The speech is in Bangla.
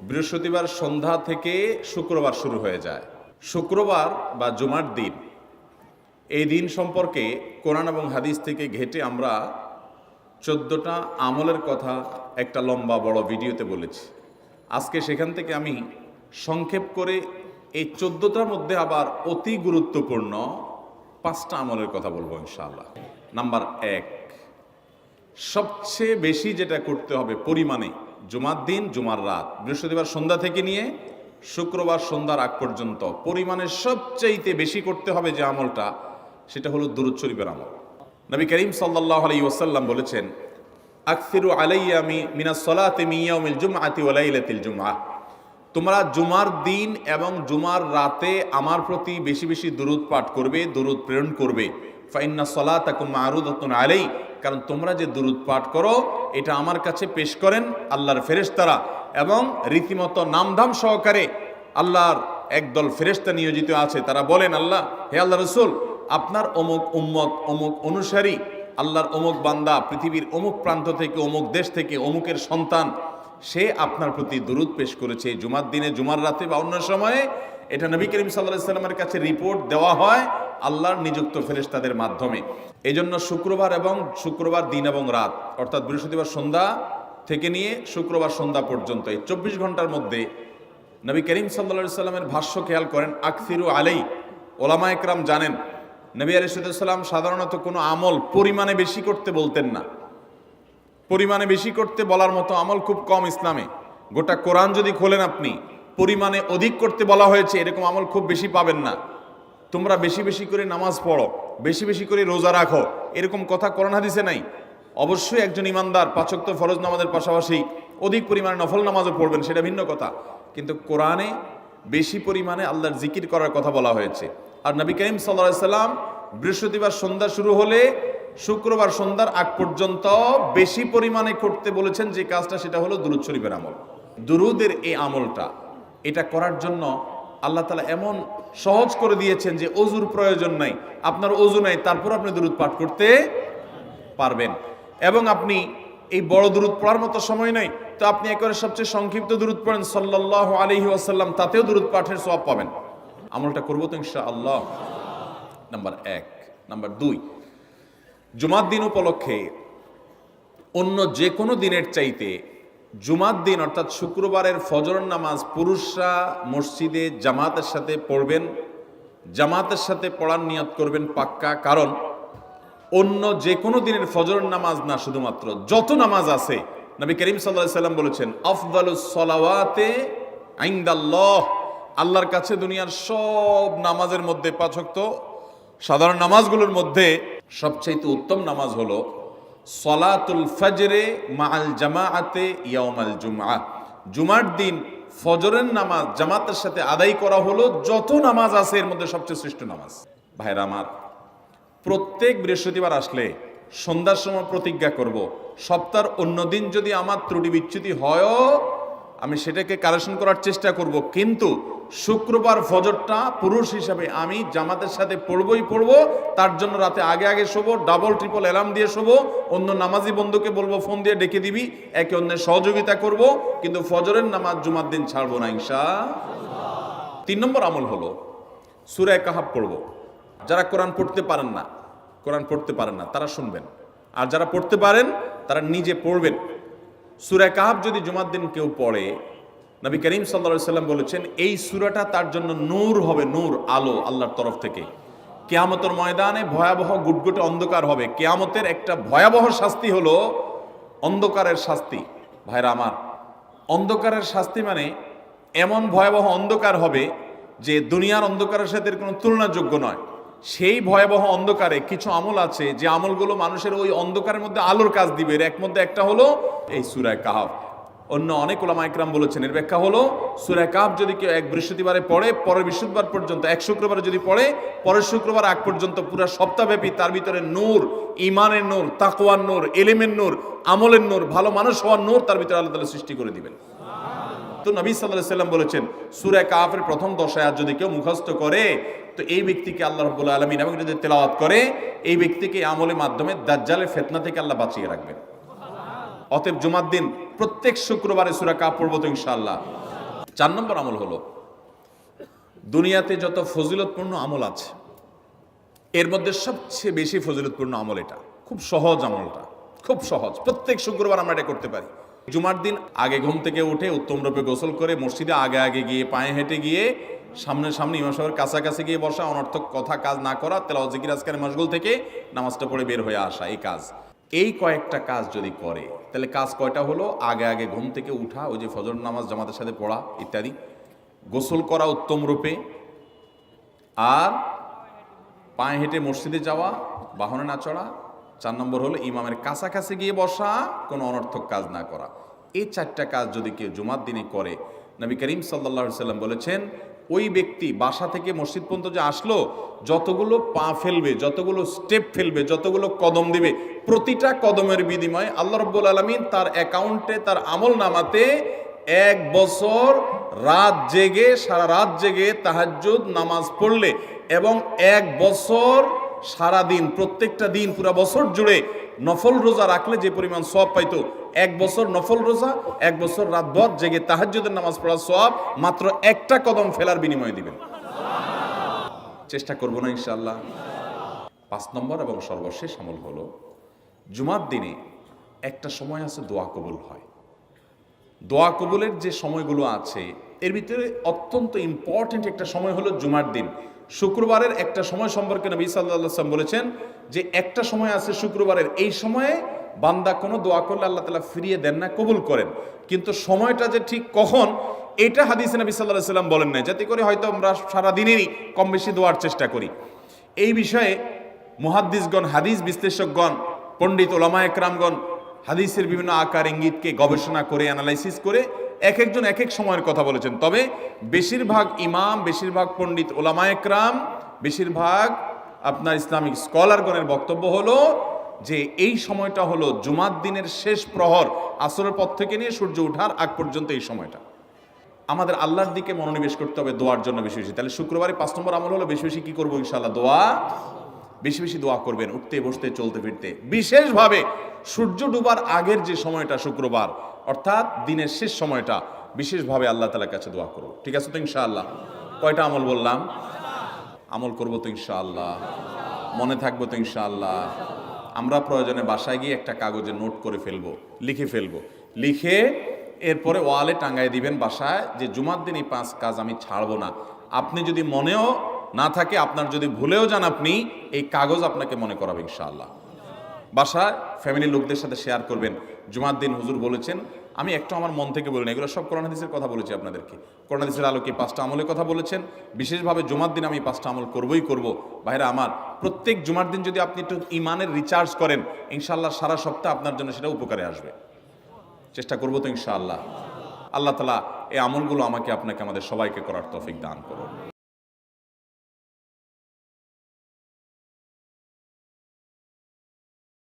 বৃহস্পতিবার সন্ধ্যা থেকে শুক্রবার শুরু হয়ে যায়। শুক্রবার বা জুমার দিন, এই দিন সম্পর্কে কোরআন এবং হাদিস থেকে ঘেঁটে আমরা 14টা আমলের কথা একটা লম্বা বড় ভিডিওতে বলেছি। আজকে সেখান থেকে আমি সংক্ষেপ করে এই 14টার মধ্যে আবার অতি গুরুত্বপূর্ণ 5টা আমলের কথা বলবো ইনশাআল্লাহ। নাম্বার 1, সবচেয়ে বেশি যেটা করতে হবে পরিমাণে, জুমার দিন জুমার রাত বৃহস্পতিবার সন্ধ্যা থেকে নিয়ে শুক্রবার সন্ধ্যার আগ পর্যন্ত পরিমাণে সবচাইতে বেশি করতে হবে যে আমলটা, সেটা হলো দুরূদ শরীফের আমল। নবী করিম সাল্লাল্লাহু আলাইহি ওয়াসাল্লাম বলেছেন, আকসিরু আলাইয়া মিনাস সালাতি মিন ইয়াউমিল জুমআতি ওয়া লাইলাতিল জুমআহ, তোমরা জুমার দিন এবং জুমার রাতে আমার প্রতি বেশি বেশি দুরূদ পাঠ করবে, দুরূদ প্রেরণ করবে। ফাইন্না সালাতাকুম মা'রুদাতুন আলাই, কারণ তোমরা যে দুরূদ পাঠ করো এটা আমার কাছে পেশ করেন আল্লাহর ফেরেশতারা, এবং রীতিমতো নামধাম সহকারে আল্লাহর একদল ফেরেশতা নিয়োজিত আছে। তারা বলেন, আল্লাহ, হে আল্লাহ রসুল, আপনার অমুক উম্মত, অমুক অনুসারী, আল্লাহর অমুক বান্দা পৃথিবীর অমুক প্রান্ত থেকে, অমুক দেশ থেকে, অমুকের সন্তান, সে আপনার প্রতি দুরূদ পেশ করেছে জুমার দিনে, জুমার রাতে বা অন্য সময়ে। এটা নবী করিম সাল্লাল্লাহু আলাইহি সাল্লামের কাছে রিপোর্ট দেওয়া হয় আল্লাহর নিযুক্ত ফেরেশতাদের মাধ্যমে। এই জন্য শুক্রবার দিন এবং রাত, অর্থাৎ বৃহস্পতিবার সন্ধ্যা থেকে নিয়ে শুক্রবার সন্ধ্যা পর্যন্ত এই 24 ঘন্টার মধ্যে নবী করিম সাল্লাল্লাহু আলাইহি সাল্লামের ভাষ্য খেয়াল করেন, আকসিরু আলাই। ওলামা একরাম জানেন, নবী আলাইহিস সালাম সাধারণত কোনো আমল পরিমাণে বেশি করতে বলতেন না। পরিমাণে বেশি করতে বলার মতো আমল খুব কম ইসলামে। গোটা কোরআন যদি খোলেন আপনি, পরিমাণে অধিক করতে বলা হয়েছে এরকম আমল খুব বেশি পাবেন না। তোমরা বেশি বেশি করে নামাজ পড়ো, বেশি বেশি করে রোজা রাখো, এরকম কথা কোরআন হাদিসে নাই। অবশ্যই একজন ইমানদার 5 ওয়াক্ত ফরজ নামাজের পাশাপাশি অধিক পরিমাণে নফল নামাজও পড়বেন, সেটা ভিন্ন কথা। কিন্তু কোরআনে বেশি পরিমাণে আল্লাহর জিকির করার কথা বলা হয়েছে। আর নবী করিম সাল্লাল্লাহু আলাইহি সাল্লাম বৃহস্পতিবার সন্ধ্যা শুরু হলে শুক্রবার সন্ধ্যার আগ পর্যন্ত বেশি পরিমাণে করতে বলেছেন যে কাজটা, সেটা হলো দুরূদ শরীফের আমল। দুরূদের এই আমলটা, এটা করার জন্য আল্লাহ তাআলা এমন সহজ করে দিয়েছেন যে ওযুর প্রয়োজন নাই। আপনার ওযু নাই, তারপর আপনি দুরূদ পাঠ করতে পারবেন। এবং আপনি এই বড় দুরূদ পড়ার মতো সময় নাই, তো আপনি একেবারে সবচেয়ে সংক্ষিপ্ত দুরূদ পড়েন সাল্লাল্লাহু আলাইহি ওয়াসাল্লাম, তাতেও দুরূদ পাঠের সওয়াব পাবেন। আমলটা করবো তো ইনশাআল্লাহ। নাম্বার 1। নাম্বার 2, জুমার দিন উপলক্ষে অন্য যে কোনো দিনের চাইতে জুমার দিন অর্থাৎ শুক্রবারের ফজর নামাজ পুরুষরা মসজিদে জামাতের সাথে পড়বেন। জামাতের সাথে পড়ার নিয়ত করবেন পাক্কা, কারণ অন্য যে কোনো দিনের ফজর নামাজ না, শুধুমাত্র যত নামাজ আছে, নবী করিম সাল্লাল্লাহু আলাইহি সাল্লাম বলেছেন, আফদালুস সালাওয়াতে ইনদাল্লাহ, আল্লাহর কাছে দুনিয়ার সব নামাজের মধ্যে 5 ওয়াক্ত সাধারণ নামাজগুলোর মধ্যে সবচেয়ে উত্তম নামাজ হলো সলাতুল ফজরে মাআল জামাআতে ইয়াউমাল জুমআহ, জুমার দিন ফজরের নামাজ জামাতের সাথে আদায় করা হলো যত নামাজ আছে এর মধ্যে সবচেয়ে শ্রেষ্ঠ নামাজ। ভাইরা আমার, প্রত্যেক বৃহস্পতিবার আসলে সন্ধ্যার সময় প্রতিজ্ঞা করব, সপ্তাহের অন্য দিন যদি আমার ত্রুটি বিচ্যুতি হয়ও আমি সেটাকে কারেকশন করার চেষ্টা করব, কিন্তু শুক্রবার ফজরটা পুরুষ হিসাবে আমি জামাতের সাথে পড়বই পড়বো। তার জন্য রাতে আগে আগে শোবো, ডাবল ট্রিপল অ্যালার্ম দিয়ে শোবো, অন্য নামাজি বন্ধুকে বলবো ফোন দিয়ে ডেকে দিবি, একে অন্যের সহযোগিতা করব, কিন্তু ফজরের নামাজ জুমার দিন ছাড়বো না ইনশাআল্লাহ। 3 নম্বর আমল হলো সূরা কাহাফ পড়বো। যারা কোরআন পড়তে পারেন না তারা শুনবেন, আর যারা পড়তে পারেন তারা নিজে পড়বেন। সূরা কাহাফ যদি জুমার দিন কেউ পড়ে, নবী করিম সাল্লাল্লাহু আলাইহি সাল্লাম বলেছেন এই সূরাটা তার জন্য নূর হবে, নূর, আলো আল্লাহর তরফ থেকে। কিয়ামতের ময়দানে ভয়াবহ গুটগুটে অন্ধকার হবে। কিয়ামতের একটা ভয়াবহ শাস্তি হলো অন্ধকারের শাস্তি। ভাইরা আমার, অন্ধকারের শাস্তি মানে এমন ভয়াবহ অন্ধকার হবে যে দুনিয়ার অন্ধকারের সাথে কোনো তুলনাযোগ্য নয়। সেই ভয়াবহ অন্ধকারে কিছু আমল আছে যে আমলগুলো মানুষের ওই অন্ধকারের মধ্যে আলোর কাজ দিবে। এর মধ্যে একটা হলো এই সূরা কাহাফ। অন্য অনেক উলামা ইকরাম বলেছেন এর ব্যাখ্যা হলো সূরা কাহাফ যদি কেউ এক বৃহস্পতিবারে পড়ে, পরের বৃহস্পতিবার পর্যন্ত, এক শুক্রবারে যদি পড়ে, পরের শুক্রবার আগ পর্যন্ত পুরো সপ্তাহব্যাপী তার ভিতরে নূর, ঈমানের নূর, তাকওয়ার নূর, ইলমের নূর, আমলের নূর, ভালো মানুষ হওয়ার নূর তার ভিতরে আল্লাহ তাআলা সৃষ্টি করে দিবেন। তো নবী সাল্লাল্লাহু আলাইহি সাল্লাম বলেছেন সূরা কাহাফের প্রথম 10 আয়াত যদি কেউ মুখস্থ করে, তো এই ব্যক্তিকে আল্লাহ রাব্বুল আলামিন এবং যদি তেলাওয়াত করে, এই ব্যক্তিকে আমলের মাধ্যমে দাজ্জালের ফিতনা থেকে আল্লাহ বাঁচিয়ে রাখবেন। অতএব জুমার দিন প্রত্যেক শুক্রবারে সূরা কাহাফ পড়ব তো ইনশাআল্লাহ। 4 নম্বর আমল হলো, দুনিয়াতে যত ফজিলতপূর্ণ আমল আছে এর মধ্যে সবচেয়ে বেশি ফজিলতপূর্ণ আমল এটা। খুব সহজ আমলটা, খুব সহজ। প্রত্যেক শুক্রবার আমরা এটা করতে পারি। জুমার দিন আগে ঘুম থেকে উঠে উত্তম রূপে গোসল করে মসজিদে আগে আগে গিয়ে পায়ে হেঁটে গিয়ে সামনে ইমাম সাহেবের কাছাকাছি গিয়ে বসা, অনর্থক কথা কাজ না করা, তেলাওয়াত জিকির আজকারে মশগুল থেকে নামাজটা পড়ে বের হয়ে আসা, এই কাজ। এই কয়েকটা কাজ যদি করে তাহলে কাজ কয়টা হলো? আগে আগে ঘুম থেকে উঠা, ওই যে ফজর নামাজ জামাতের সাথে পড়া ইত্যাদি, গোসল করা উত্তম রূপে, আর পায়ে হেঁটে মসজিদে যাওয়া, বাহনে না চড়া। 4 নম্বর হলো ইমামের কাছাকাছি গিয়ে বসা, কোনো অনর্থক কাজ না করা। এই 4টা কাজ যদি কেউ জুমার দিনে করে, নবী করিম সাল্লাল্লাহু আলাইহি সাল্লাম বলেছেন ওই ব্যক্তি বাসা থেকে মসজিদ পর্যন্ত যে আসলো, যতগুলো পা ফেলবে, যতগুলো স্টেপ ফেলবে, যতগুলো কদম দিবে, প্রতিটা কদমের বিনিময়ে আল্লাহ রাব্বুল আলামিন তার অ্যাকাউন্টে, তার আমল নামাতে 1 বছর রাত জেগে, সারা রাত জেগে তাহাজ্জুদ নামাজ পড়লে এবং 1 বছর সারা দিন, প্রত্যেকটা দিন পুরা বছর জুড়ে নফল রোজা রাখলে যে পরিমাণ সওয়াব পাইতো, 1 বছর নফল রোজা, 1 বছর রাতভর জেগে তাহাজ্জুদের নামাজ পড়ার সওয়াব মাত্র একটা কদম ফেলার বিনিময়ে দিবেন। চেষ্টা করব না ইনশাআল্লাহ। 5 নম্বর এবং সর্বশেষ আমল হলো, জুমার দিনে একটা সময় আছে দোয়া কবুল হয়। দোয়া কবুলের যে সময়গুলো আছে এর ভিতরে অত্যন্ত ইম্পর্টেন্ট একটা সময় হলো জুমার দিন। শুক্রবারের একটা সময় সম্পর্কে নবী সাল্লাল্লাহু আলাইহি ওয়াসাল্লাম বলেছেন যে একটা সময় আছে শুক্রবারের, এই সময়ে বান্দা কোনো দোয়া করলে আল্লাহ তাআলা ফিরিয়ে দেন না, কবুল করেন। কিন্তু সময়টা যে ঠিক কখন, এটা হাদিসে নবী সাল্লাল্লাহু আলাইহি ওয়াসাল্লাম বলেন নাই, যাতে করে হয়তো আমরা সারা দিনেরই কম বেশি দোয়ার চেষ্টা করি। এই বিষয়ে মুহাদ্দিসগণ, হাদিস বিশ্লেষকগণ, পণ্ডিত ওলামায়ে কেরামগণ হাদিসের বিভিন্ন আকার ইঙ্গিতকে গবেষণা করে, অ্যানালাইসিস করে এক একজন এক এক সময়ের কথা বলেছেন। তবে বেশিরভাগ ইমাম, বেশিরভাগ পণ্ডিত ওলামায়ে কেরাম, বেশিরভাগ আপনার ইসলামিক স্কলারগণের বক্তব্য হলো যে এই সময়টা হলো জুমার দিনের শেষ প্রহর, আসরের পর থেকে নিয়ে সূর্য ওঠার আগ পর্যন্ত এই সময়টা। আমাদের আল্লাহর দিকে মনোনিবেশ করতে হবে দোয়ার জন্য বেশি বেশি। তাহলে শুক্রবারে 5 নম্বর আমল হলো বেশি বেশি কি করবো ইনশাআল্লাহ? দোয়া। বেশি বেশি দোয়া করবেন, উঠতে বসতে চলতে ফিরতে। বিশেষভাবে সূর্য ডুবার আগের যে সময়টা শুক্রবার, অর্থাৎ দিনের শেষ সময়টা, বিশেষভাবে আল্লাহ তাআলার কাছে দোয়া করব। ঠিক আছে তো ইনশাআল্লাহ? কয়টা আমল বললাম? আমল করবো তো ইনশাআল্লাহ? মনে থাকবো তো ইনশাআল্লাহ? আমরা প্রয়োজনে বাসায় গিয়ে একটা কাগজে নোট করে ফেলবো, লিখে ফেলবো, লিখে এরপরে ওয়ালে টাঙ্গাই দিবেন বাসায় যে জুমার দিন এই 5 কাজ আমি ছাড়বো না। আপনি যদি মনেও না থাকে, আপনার যদি ভুলেও যান, আপনি এই কাগজ আপনাকে মনে করাবে ইনশাআল্লাহ। বাসায় ফ্যামিলির লোকদের সাথে শেয়ার করবেন, জুমার দিন হুজুর বলেছেন, আমি একটু আমার মন থেকে বলিনি, এগুলো সব কোরআন হাদিসের কথা বলেছি আপনাদেরকে। কোরআন হাদিসের আলোকে 5টা আমলের কথা বলেছেন, বিশেষভাবে জুমার দিন আমি 5টা আমল করবই করব। ভাইরা আমার, প্রত্যেক জুমার দিন যদি আপনি একটু ইমানের রিচার্জ করেন, ইনশাআল্লাহ সারা সপ্তাহ আপনার জন্য সেটা উপকারে আসবে। চেষ্টা করবো তো ইনশাআল্লাহ? আল্লাহ তাআলা এই আমলগুলো আমাকে, আপনাকে, আমাদের সবাইকে করার তৌফিক দান করুন।